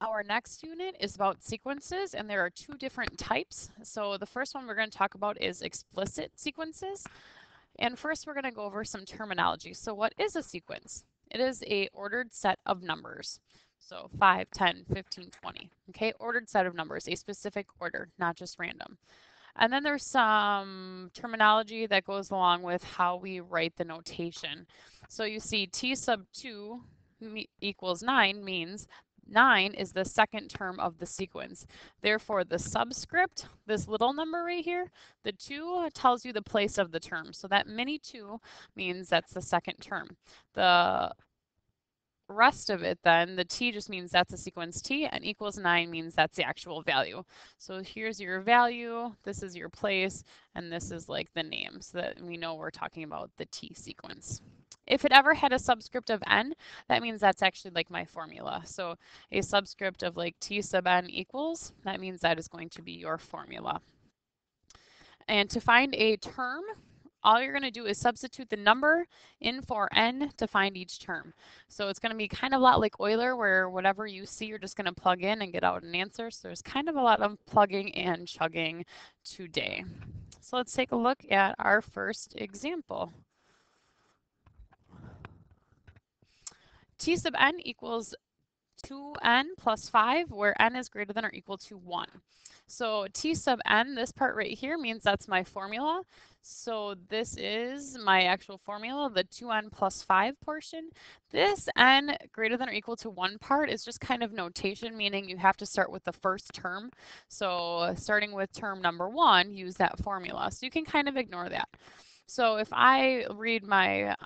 Our next unit is about sequences, and there are two different types. So the first one we're going to talk about is explicit sequences. And first we're going to go over some terminology. So what is a sequence? It is a ordered set of numbers. So 5, 10, 15, 20. Okay, ordered set of numbers, a specific order, not just random. And then there's some terminology that goes along with how we write the notation. So you see t sub 2 equals 9 means 9 is the second term of the sequence. Therefore, the subscript, this little number right here, the 2 tells you the place of the term. So that mini 2 means that's the second term. The rest of it then, the t just means that's a sequence t, and equals 9 means that's the actual value. So here's your value, this is your place, and this is like the name, so that we know we're talking about the t sequence. If it ever had a subscript of n, that means that's actually like my formula. So a subscript of like t sub n equals, that means that is going to be your formula. And to find a term, all you're going to do is substitute the number in for n to find each term. So it's going to be kind of a lot like Euler, where whatever you see, you're just going to plug in and get out an answer. So there's kind of a lot of plugging and chugging today. So let's take a look at our first example. T sub n equals 2n plus 5, where n is greater than or equal to 1. So t sub n, this part right here, means that's my formula. So this is my actual formula, the 2n plus 5 portion. This n greater than or equal to 1 part is just kind of notation, meaning you have to start with the first term. So starting with term number 1, use that formula. So you can kind of ignore that. So if I read my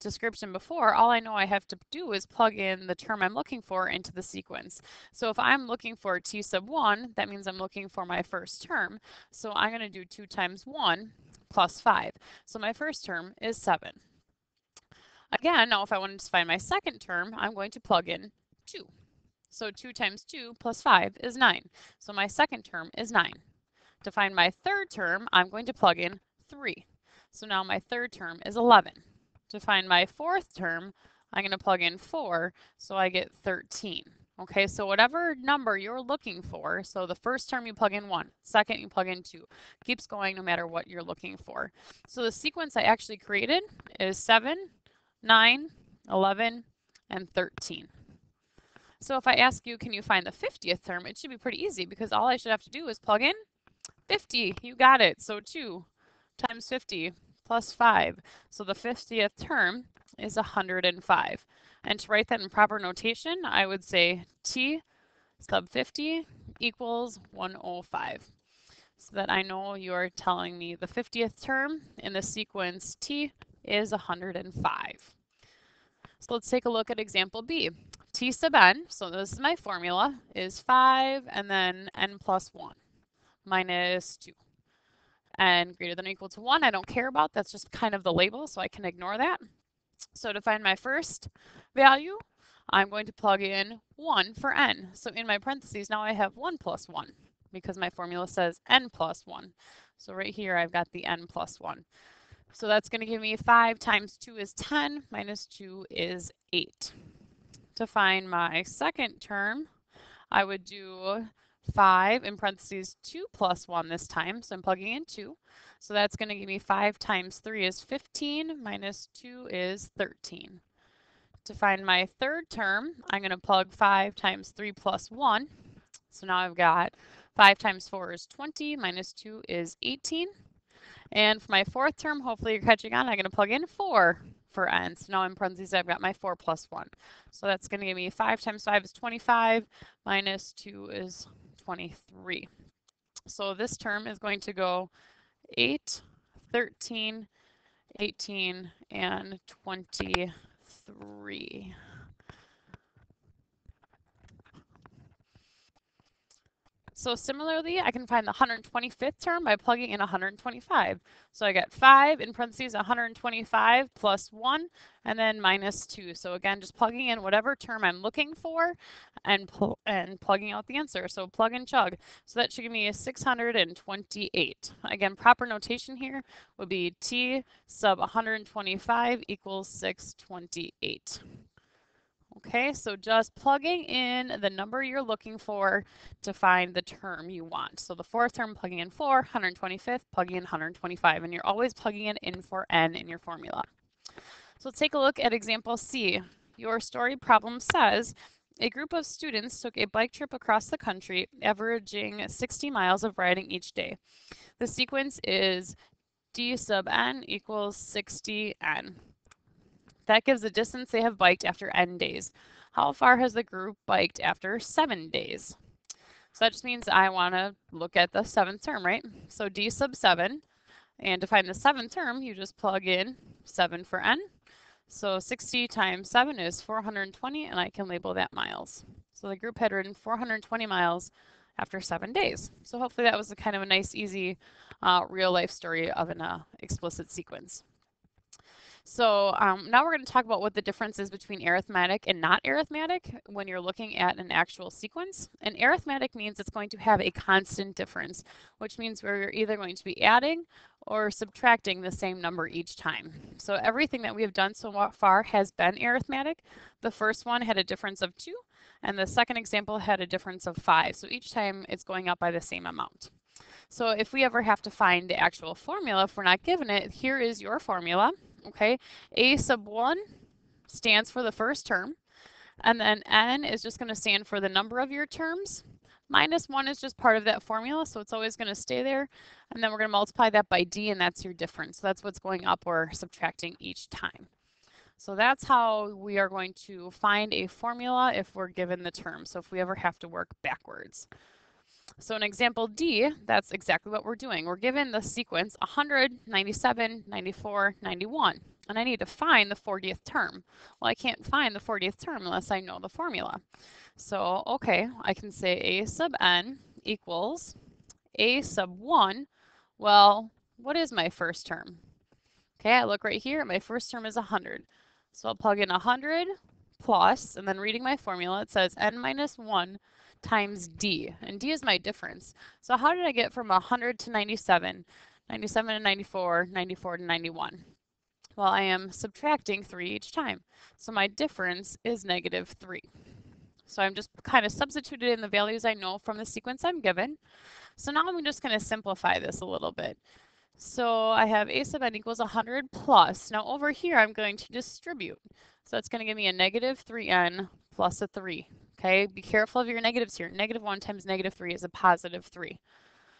description before, all I know I have to do is plug in the term I'm looking for into the sequence. So if I'm looking for t sub 1, that means I'm looking for my first term. So I'm going to do 2 times 1 plus 5. So my first term is 7. Again, now if I wanted to find my second term, I'm going to plug in 2. So 2 times 2 plus 5 is 9. So my second term is 9. To find my third term, I'm going to plug in 3. So now my third term is 11. To find my fourth term, I'm going to plug in 4, so I get 13. Okay, so whatever number you're looking for, so the first term you plug in 1, second you plug in 2, keeps going no matter what you're looking for. So the sequence I actually created is 7, 9, 11, and 13. So if I ask you, can you find the 50th term, it should be pretty easy because all I should have to do is plug in 50. You got it. So 2 times 50 plus 5. So the 50th term is 105. And to write that in proper notation, I would say t sub 50 equals 105. So that I know you're telling me the 50th term in the sequence t is 105. So let's take a look at example B. T sub n, so this is my formula, is 5 and then n plus 1 minus 2. And greater than or equal to 1, I don't care about. That's just kind of the label, so I can ignore that. So to find my first value, I'm going to plug in 1 for n. So in my parentheses, now I have 1 plus 1 because my formula says n plus 1. So right here, I've got the n plus 1. So that's going to give me 5 times 2 is 10, minus 2 is 8. To find my second term, I would do 5 in parentheses 2 plus 1 this time, so I'm plugging in 2. So that's going to give me 5 times 3 is 15, minus 2 is 13. To find my third term, I'm going to plug 5 times 3 plus 1. So now I've got 5 times 4 is 20, minus 2 is 18. And for my fourth term, hopefully you're catching on, I'm going to plug in 4 for n. So now in parentheses, I've got my 4 plus 1. So that's going to give me 5 times 5 is 25, minus 2 is 23. So this term is going to go 8, 13, 18, and 23. So similarly, I can find the 125th term by plugging in 125. So I get 5 in parentheses 125 plus 1 and then minus 2. So again, just plugging in whatever term I'm looking for and plugging out the answer. So plug and chug. So that should give me a 628. Again, proper notation here would be t sub 125 equals 628. Okay, so just plugging in the number you're looking for to find the term you want. So the fourth term, plugging in 4, 125th, plugging in 125, and you're always plugging it in for n in your formula. So let's take a look at example C. Your story problem says, a group of students took a bike trip across the country, averaging 60 miles of riding each day. The sequence is d sub n equals 60n. That gives the distance they have biked after n days. How far has the group biked after 7 days? So that just means I want to look at the seventh term, right? So d sub 7, and to find the seventh term, you just plug in 7 for n. So 60 times 7 is 420, and I can label that miles. So the group had ridden 420 miles after 7 days. So hopefully that was a kind of a nice, easy, real life story of an explicit sequence. So now we're going to talk about what the difference is between arithmetic and not arithmetic when you're looking at an actual sequence. And arithmetic means it's going to have a constant difference, which means we're either going to be adding or subtracting the same number each time. So everything that we have done so far has been arithmetic. The first one had a difference of 2, and the second example had a difference of 5. So each time it's going up by the same amount. So if we ever have to find the actual formula, if we're not given it, here is your formula. Okay, a sub 1 stands for the first term, and then n is just going to stand for the number of your terms. Minus 1 is just part of that formula, so it's always going to stay there. And then we're going to multiply that by d, and that's your difference. So that's what's going up or subtracting each time. So that's how we are going to find a formula if we're given the term. So if we ever have to work backwards. So in example D, that's exactly what we're doing. We're given the sequence 100, 97, 94, 91, and I need to find the 40th term. Well, I can't find the 40th term unless I know the formula. So, okay, I can say a sub n equals a sub 1. Well, what is my first term? Okay, I look right here. My first term is 100. So I'll plug in 100 plus, and then reading my formula, it says n minus 1 times d, and d is my difference. So how did I get from 100 to 97, 97 to 94, 94 to 91? Well, I am subtracting 3 each time. So my difference is negative 3. So I'm just kind of substituted in the values I know from the sequence I'm given. So now I'm just going to simplify this a little bit. So I have a sub n equals 100 plus. Now over here, I'm going to distribute. So that's going to give me a negative 3n plus a 3. Okay, be careful of your negatives here. Negative 1 times negative 3 is a positive 3.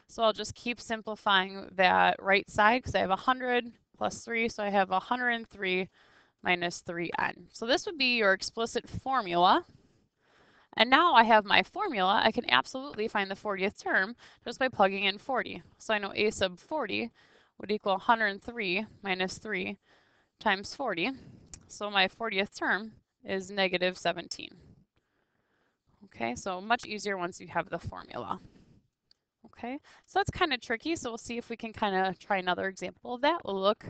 So I'll just keep simplifying that right side because I have 100 plus 3. So I have 103 minus 3n. So this would be your explicit formula. And now I have my formula. I can absolutely find the 40th term just by plugging in 40. So I know a sub 40 would equal 103 minus 3 times 40. So my 40th term is negative 17. Okay, so much easier once you have the formula. Okay, so that's kind of tricky. So we'll see if we can kind of try another example of that. We'll look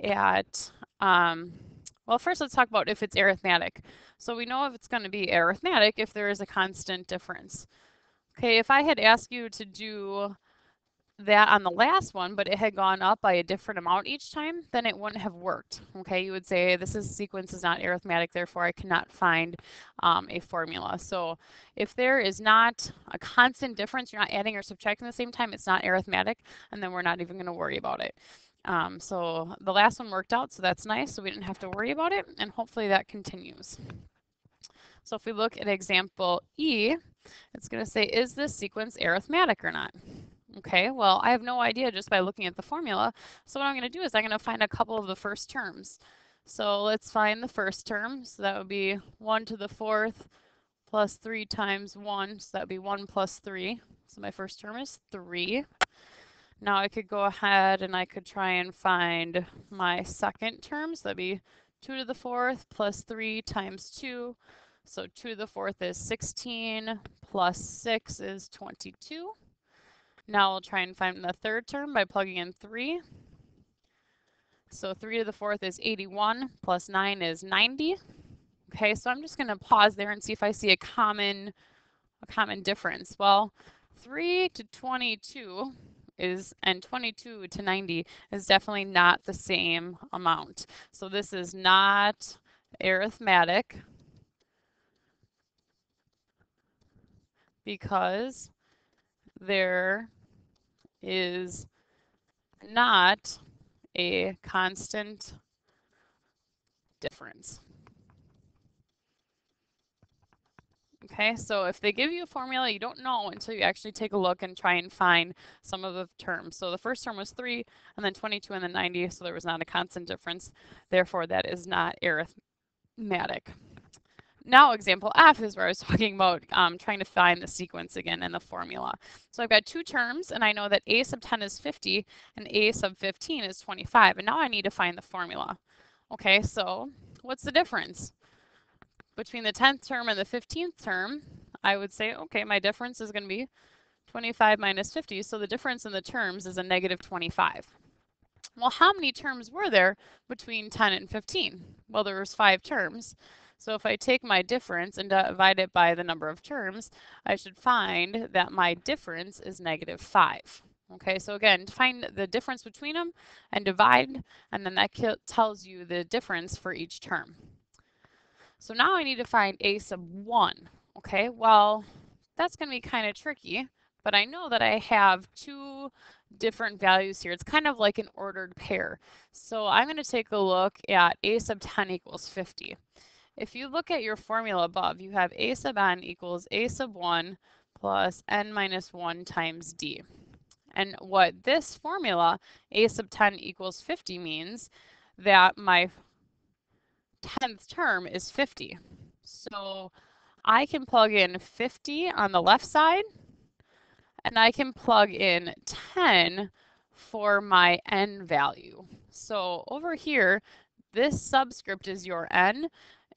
at, well, first let's talk about if it's arithmetic. So we know if it's going to be arithmetic if there is a constant difference. Okay, if I had asked you to do that on the last one, but it had gone up by a different amount each time, then it wouldn't have worked. Okay, you would say this sequence is not arithmetic, therefore I cannot find a formula. So if there is not a constant difference, you're not adding or subtracting at the same time, it's not arithmetic, and then we're not even going to worry about it. So the last one worked out, so that's nice, so we didn't have to worry about it, and hopefully that continues. So if we look at example E, it's going to say, is this sequence arithmetic or not? Okay, well, I have no idea just by looking at the formula. So what I'm going to do is I'm going to find a couple of the first terms. So let's find the first term. So that would be 1 to the 4th plus 3 times 1. So that would be 1 plus 3. So my first term is 3. Now I could go ahead and I could try and find my second term. So that would be 2 to the 4th plus 3 times 2. So 2 to the 4th is 16 plus 6 is 22. Now we'll try and find the third term by plugging in 3. So 3 to the 4th is 81 plus 9 is 90. Okay, so I'm just going to pause there and see if I see a common difference. Well, 3 to 22 is, and 22 to 90 is definitely not the same amount. So this is not arithmetic. because there is not a constant difference. Okay, so if they give you a formula, you don't know until you actually take a look and try and find some of the terms. So the first term was 3, and then 22, and then 90, so there was not a constant difference. Therefore, that is not arithmetic. Now example F is where I was talking about trying to find the sequence again in the formula. So I've got two terms, and I know that a sub 10 is 50, and a sub 15 is 25, and now I need to find the formula. Okay, so what's the difference? Between the 10th term and the 15th term, I would say, okay, my difference is going to be 25 minus 50, so the difference in the terms is a negative 25. Well, how many terms were there between 10 and 15? Well, there was 5 terms. So if I take my difference and divide it by the number of terms, I should find that my difference is negative 5. Okay, so again, find the difference between them and divide, and then that tells you the difference for each term. So now I need to find a sub 1. Okay, well, that's going to be kind of tricky, but I know that I have two different values here. It's kind of like an ordered pair. So I'm going to take a look at a sub 10 equals 50. If you look at your formula above, you have a sub n equals a sub 1 plus n minus 1 times d. And what this formula, a sub 10 equals 50, means that my 10th term is 50. So I can plug in 50 on the left side, and I can plug in 10 for my n value. So over here, this subscript is your n,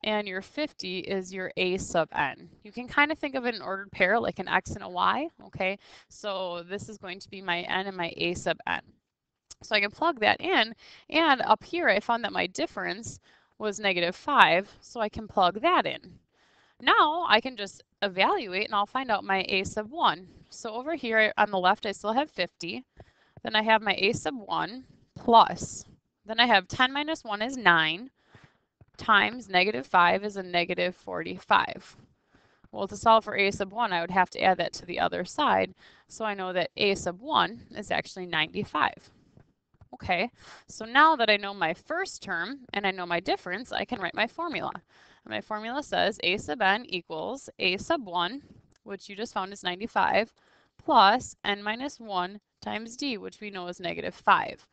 and your 50 is your a sub n. You can kind of think of it in ordered pair, like an x and a y, okay? So this is going to be my n and my a sub n. So I can plug that in, and up here I found that my difference was negative 5, so I can plug that in. Now I can just evaluate and I'll find out my a sub 1. So over here on the left I still have 50, then I have my a sub 1 plus, then I have 10 minus 1 is 9, times negative 5 is a negative 45. Well, to solve for a sub 1 I would have to add that to the other side, so I know that a sub 1 is actually 95. Okay, so now that I know my first term and I know my difference, I can write my formula. And my formula says a sub n equals a sub 1, which you just found is 95, plus n minus 1 times d, which we know is negative 5.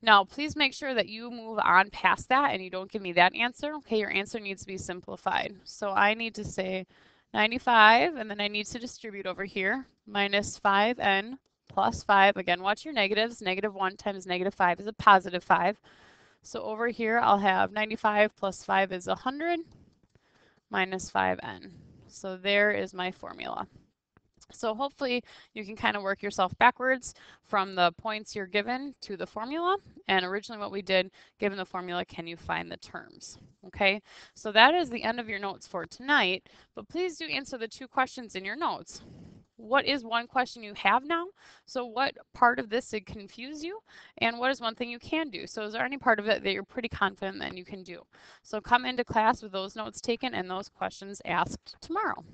Now, please make sure that you move on past that and you don't give me that answer. Okay, your answer needs to be simplified. So I need to say 95, and then I need to distribute over here, minus 5n plus 5. Again, watch your negatives. Negative 1 times negative 5 is a positive 5. So over here, I'll have 95 plus 5 is 100 minus 5n. So there is my formula. So hopefully you can kind of work yourself backwards from the points you're given to the formula. And originally what we did, given the formula, can you find the terms? Okay, so that is the end of your notes for tonight, but please do answer the 2 questions in your notes. What is one question you have now? So what part of this did confuse you? And what is one thing you can do? So is there any part of it that you're pretty confident that you can do? So come into class with those notes taken and those questions asked tomorrow.